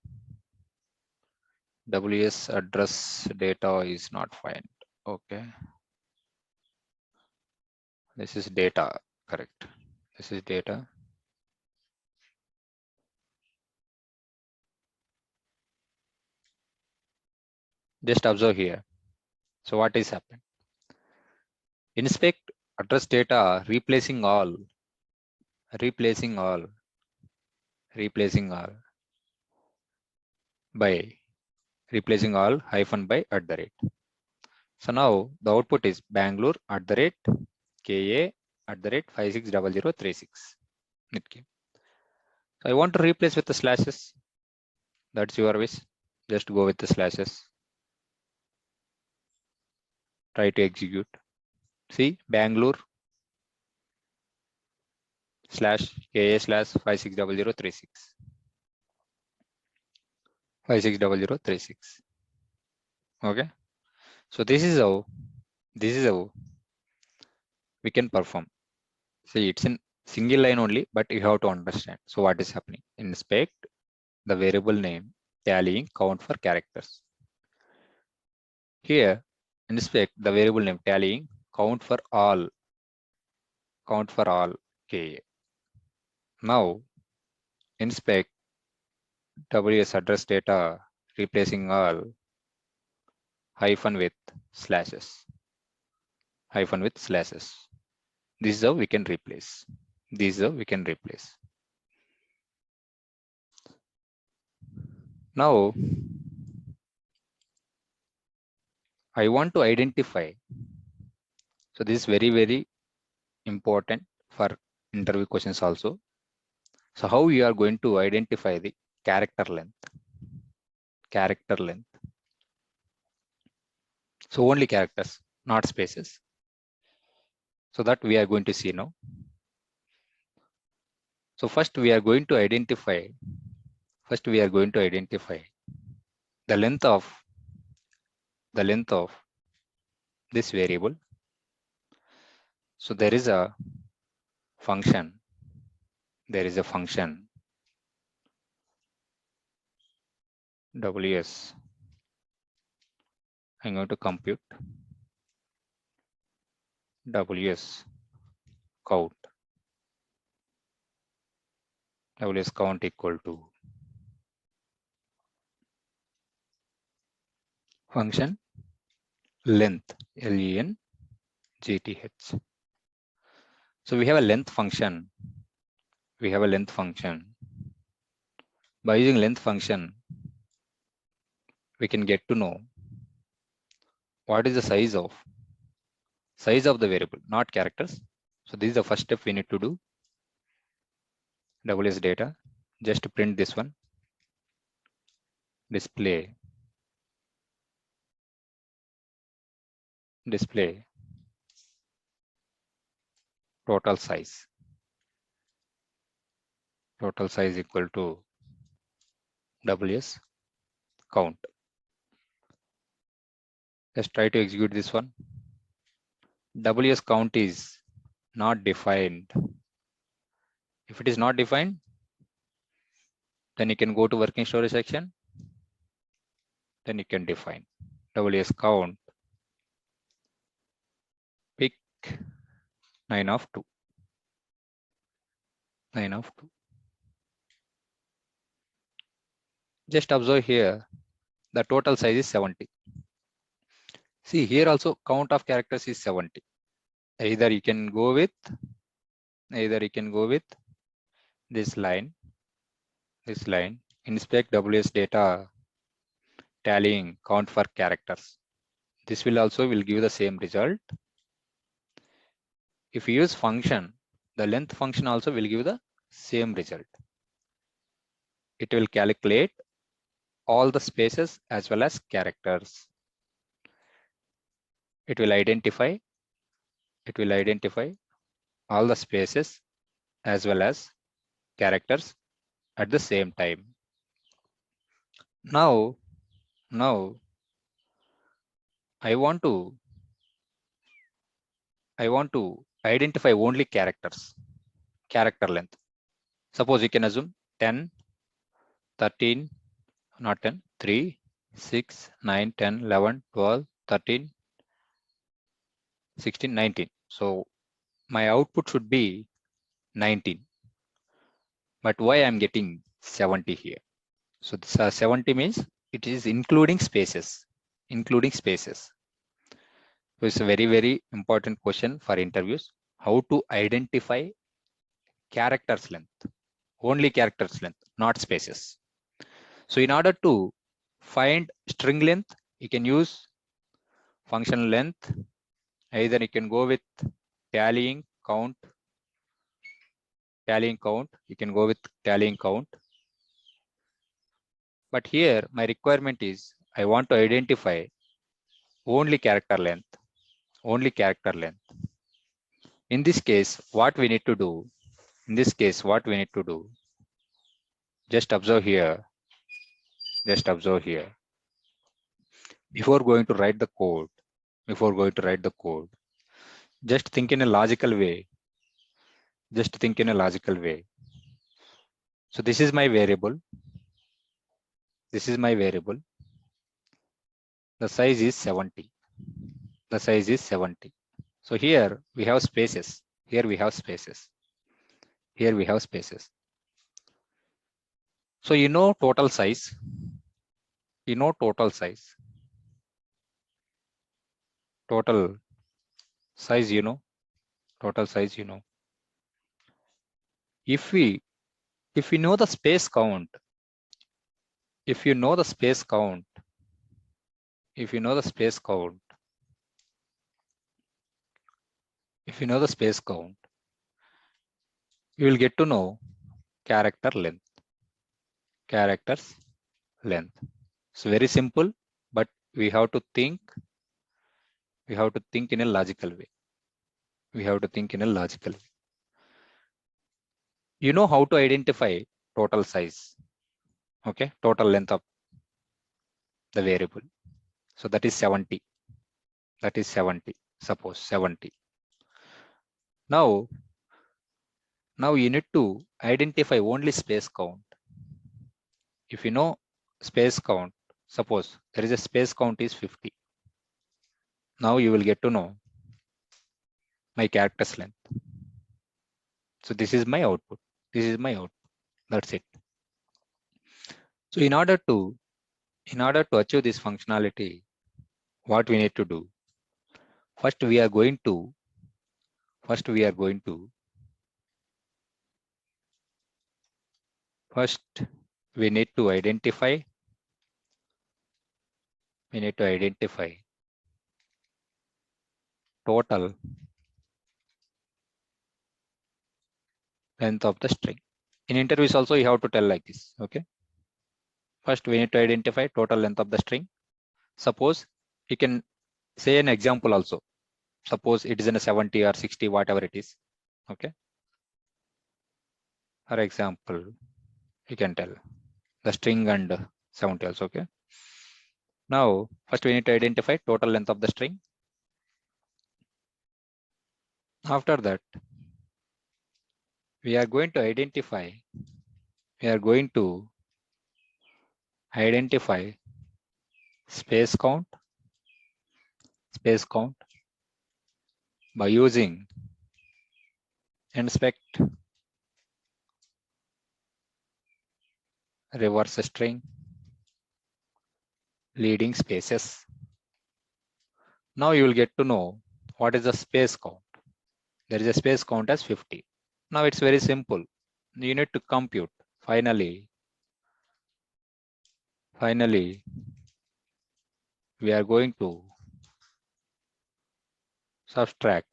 WS address data is not found. Okay. This is data, correct. This is data. Just observe here. So what is happening? Inspect address data, replacing all by replacing all hyphen by @. So now the output is Bangalore @KA @560036. Okay. So I want to replace with the slashes. That's your wish. Just go with the slashes. Try to execute. See, Bangalore /KA /560036. 560036. Okay. So this is how we can perform. See, it's in single line only, but you have to understand. So what is happening? Inspect the variable name tallying count for characters. Here, inspect the variable name tallying count for all K. Now inspect WS address data replacing all hyphen with slashes. This is how we can replace. Now I want to identify. So this is very, very important for interview questions also. So how you are going to identify the character length? So only characters, not spaces. So that we are going to see now. So first we are going to identify the length of this variable. So there is a function. WS. I'm going to compute WS count. WS count equal to function length, LENGTH. So we have a length function. By using length function, we can get to know what is the size of the variable, not characters. So this is the first step we need to do. WS data, just print this one, display total size equal to WS count. Let's try to execute this one. WS count is not defined. If it is not defined, then you can go to working story section. Then you can define WS count, pick 9 of 2. Just observe here, the total size is 70. See here also count of characters is 70. Either you can go with this line, inspect WS data tallying count for characters. This will give the same result. If you use function, the length function also will give the same result. It will calculate all the spaces as well as characters. It will identify all the spaces as well as characters at the same time. Now I want to identify only character length. Suppose you can assume 10, 13, not 10, 3, 6, 9, 10, 11, 12, 13, 16, 19. So my output should be 19. But why I'm getting 70 here? So this 70 means it is including spaces. So it's a very, very important question for interviews. How to identify characters length, only characters length, not spaces. So in order to find string length, you can use function length. Either you can go with tallying count. You can go with tallying count. But here my requirement is I want to identify only character length. In this case, what we need to do? Just observe here. Before going to write the code, just think in a logical way. So this is my variable. The size is 70. The size is 70. So here we have spaces. Here we have spaces. Here we have spaces. So you know total size. You know total size. Total size, you know. Total size, you know. If we know the space count, if you know the space count, if you know the space count, if you know the space count, you will get to know character length. Characters length. It's very simple, but we have to think. We have to think in a logical way. We have to think in a logical way. You know how to identify total size. Okay, total length of the variable. So that is 70. That is 70. Suppose 70. Now you need to identify only space count. If you know space count, suppose there is a space count is 50. Now you will get to know my characters length. So this is my output. This is my output. That's it. So in order to achieve this functionality, what we need to do? First we are going to we need to identify total length of the string. In interviews also you have to tell like this. Okay. First we need to identify total length of the string. Suppose you can say an example also. Suppose it is in a 70 or 60, whatever it is. Okay. For example, you can tell the string and 70 also. Okay. Now, first we need to identify total length of the string. After that, we are going to identify space count by using inspect reverse string leading spaces. Now you will get to know what is the space count. There is a space count as 50. Now it's very simple. You need to compute. Finally, we are going to subtract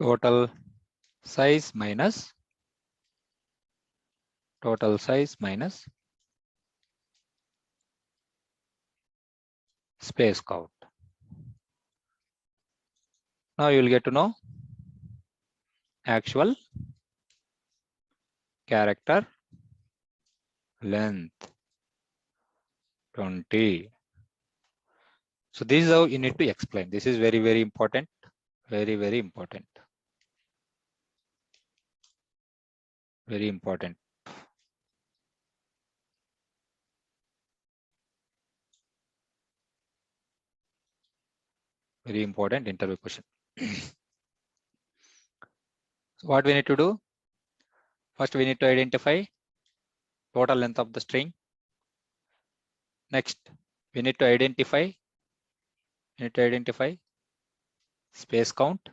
total size minus space count. Now you will get to know actual character length 20. So this is how you need to explain. This is very, very important. Very, very important. Very important. Very important interview question. So what we need to do? First, we need to identify total length of the string. Next, we need to identify space count.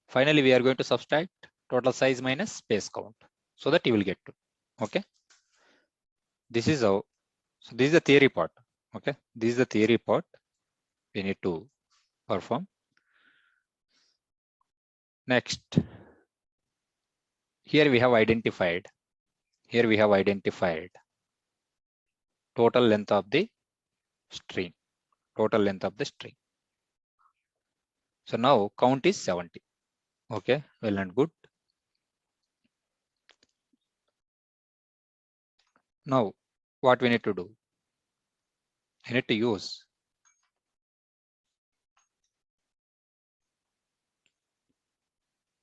Finally, we are going to subtract total size minus space count so that you will get to. Okay. This is how. So this is the theory part. Okay. This is the theory part we need to perform. Next, here we have identified total length of the string. So now count is 70. Okay, well and good. Now what we need to do? I need to use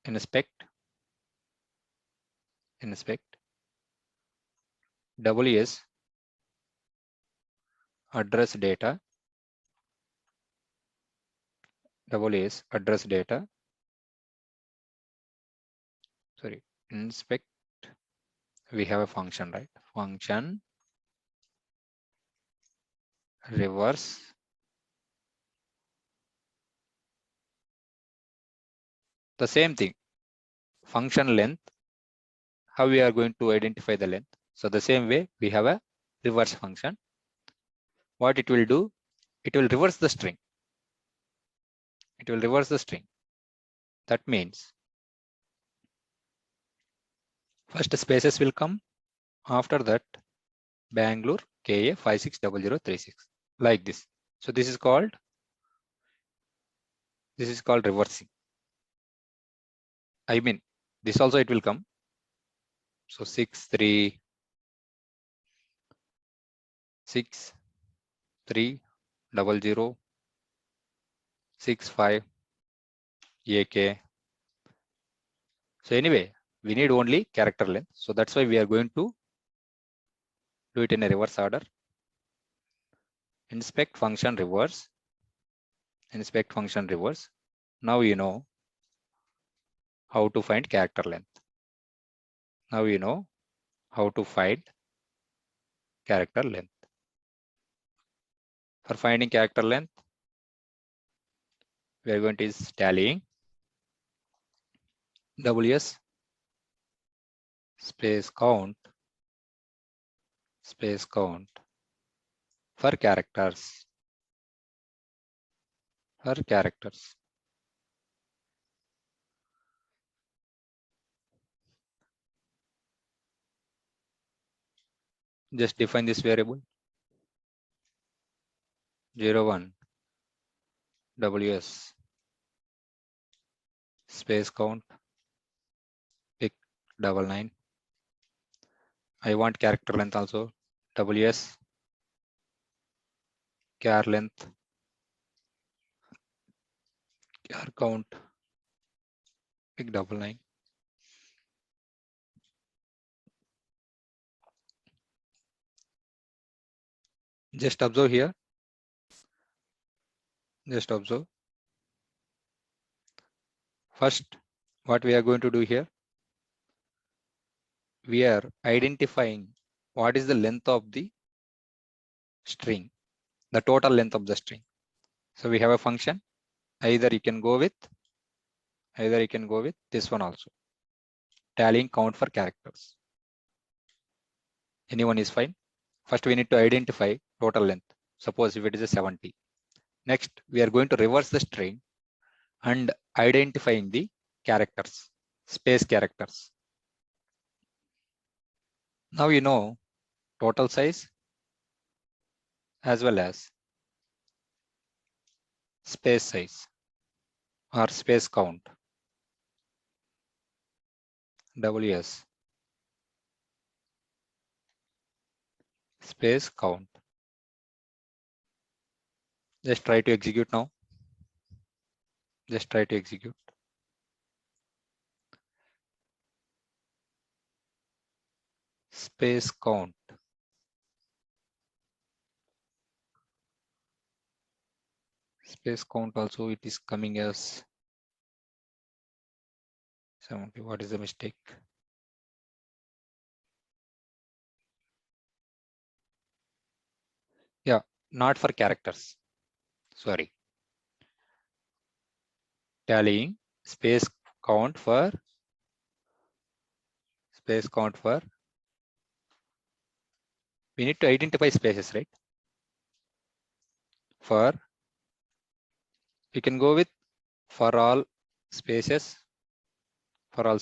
inspect WS address data, double is address data, sorry, inspect, we have a function, right? Function reverse the same thing, function length, how we are going to identify the length. So the same way we have a reverse function. What it will do, it will reverse the string. It will reverse the string. That means first spaces will come, after that Bangalore KA 560036, like this. So this is called reversing. I mean, this also it will come. So 630065 AK. So anyway, we need only character length. So that's why we are going to do it in a reverse order. Inspect function reverse. Inspect function reverse. Now you know how to find character length. Now you know how to find character length. For finding character length, we are going to use tallying. WS space count for characters. Just define this variable 01 WS space count pick 99. I want character length also. WS char length, char count pick 99. Just observe here. Just observe. First, what we are going to do here, we are identifying what is the length of the string, the total length of the string. So we have a function. Either you can go with this one also. Tallying count for characters. Anyone is fine. First, we need to identify total length. Suppose if it is a 70. Next, we are going to reverse the string and identifying the characters, space characters. Now you know total size as well as space size or space count. WS space count. Just try to execute now. Just try to execute. Space count. Space count also it is coming as 70. What is the mistake? Yeah, not for characters. Sorry. Tallying space count for we need to identify spaces, right? For you can go with for all spaces. So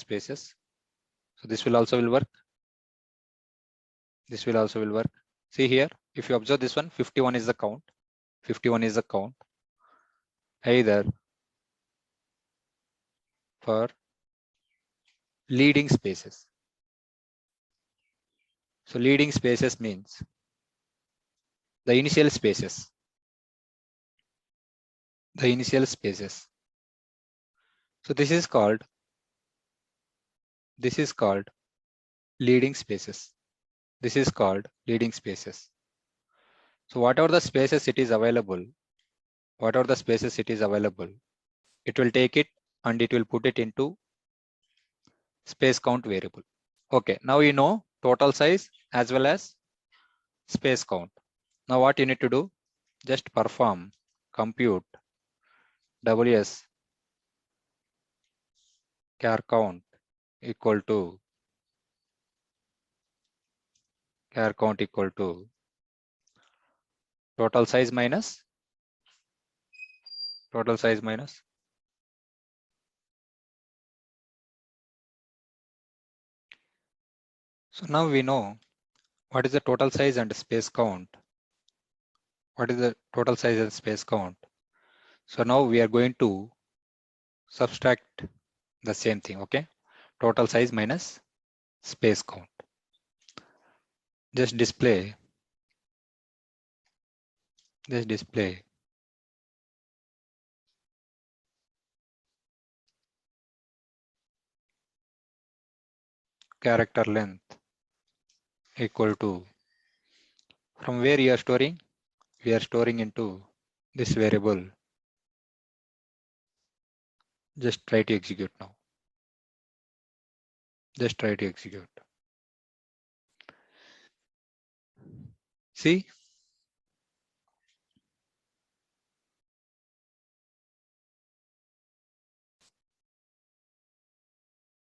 this will also will work. This will also will work. See here, if you observe this one, 51 is the count. 51 is the count. Either for leading spaces. So leading spaces means the initial spaces. The initial spaces. So this is called leading spaces. This is called leading spaces. So whatever the spaces it is available, it will take it and it will put it into space count variable. Okay, now you know total size as well as space count. Now what you need to do, just perform compute ws char count equal to total size minus total size minus. So now we know what is the total size and space count. What is the total size and space count? So now we are going to subtract the same thing, okay? Total size minus space count. Just display character length equal to, from where you are storing, we are storing into this variable. Just try to execute now. Just try to execute. See,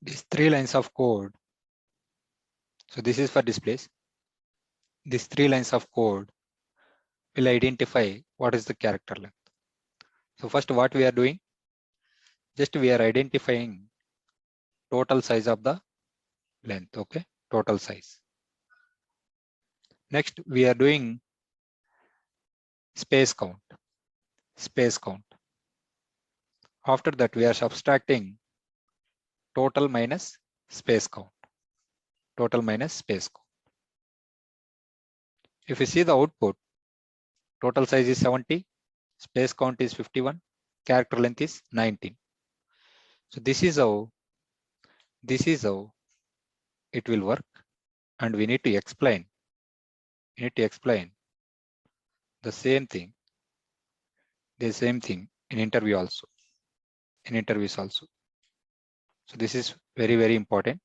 these 3 lines of code. So this is for displays. These 3 lines of code will identify what is the character length. So first what we are doing, just we are identifying total size of the length, okay? Total size. Next we are doing space count. After that we are subtracting total minus space count. If you see the output, total size is 70, space count is 51, character length is 19. So this is how it will work, and we need to explain the same thing in interviews also. So this is very important.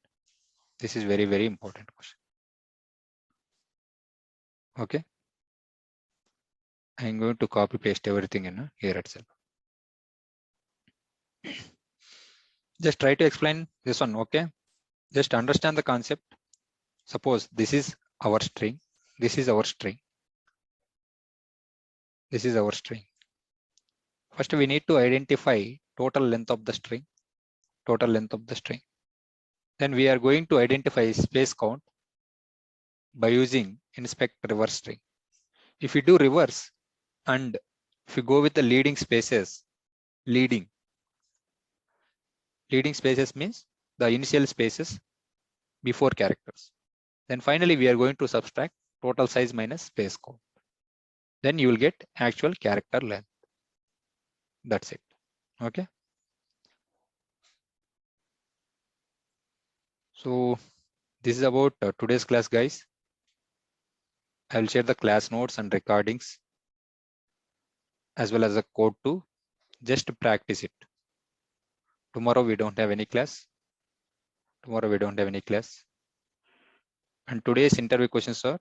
This is very important question. Okay, I am going to copy paste everything in here itself. Just try to explain this one. Okay, just understand the concept. Suppose this is our string. This is our string. First, we need to identify total length of the string. Then we are going to identify space count by using inspect reverse string. If you do reverse and if you go with the leading spaces, leading spaces means the initial spaces before characters. Then finally we are going to subtract total size minus space count. Then you will get actual character length. That's it. Okay. So this is about today's class, guys. I will share the class notes and recordings as well as the code too. Just to practice it. Tomorrow we don't have any class. And today's interview questions are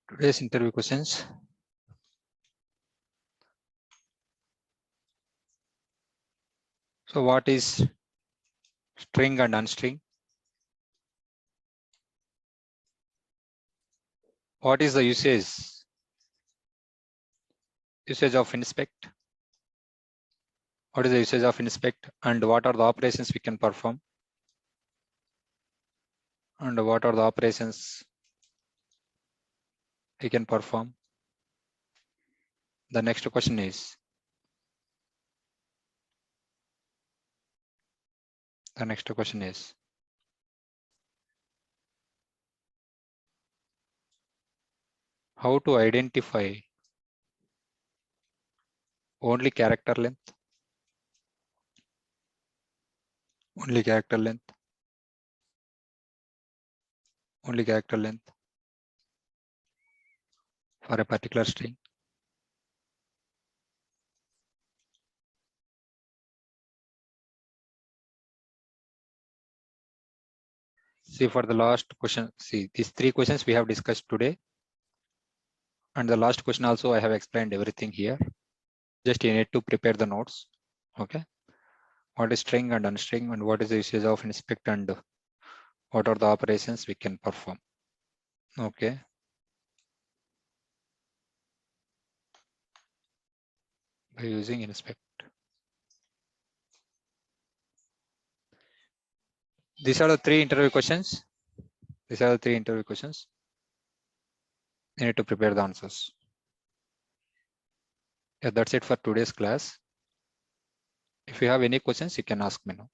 Today's interview questions. So what is string and unstring? What is the usage of inspect? What is the usage of inspect, and what are the operations we can perform? And what are the operations we can perform? The next question is how to identify only character length, only character length, only character length for a particular string. See, for the last question, see these 3 questions we have discussed today. And the last question also I have explained everything here. Just you need to prepare the notes. Okay. What is string and unstring, and what is the usage of inspect, and what are the operations we can perform. Okay. By using inspect. These are the 3 interview questions. These are the 3 interview questions. You need to prepare the answers. Yeah, that's it for today's class. If you have any questions, you can ask me now.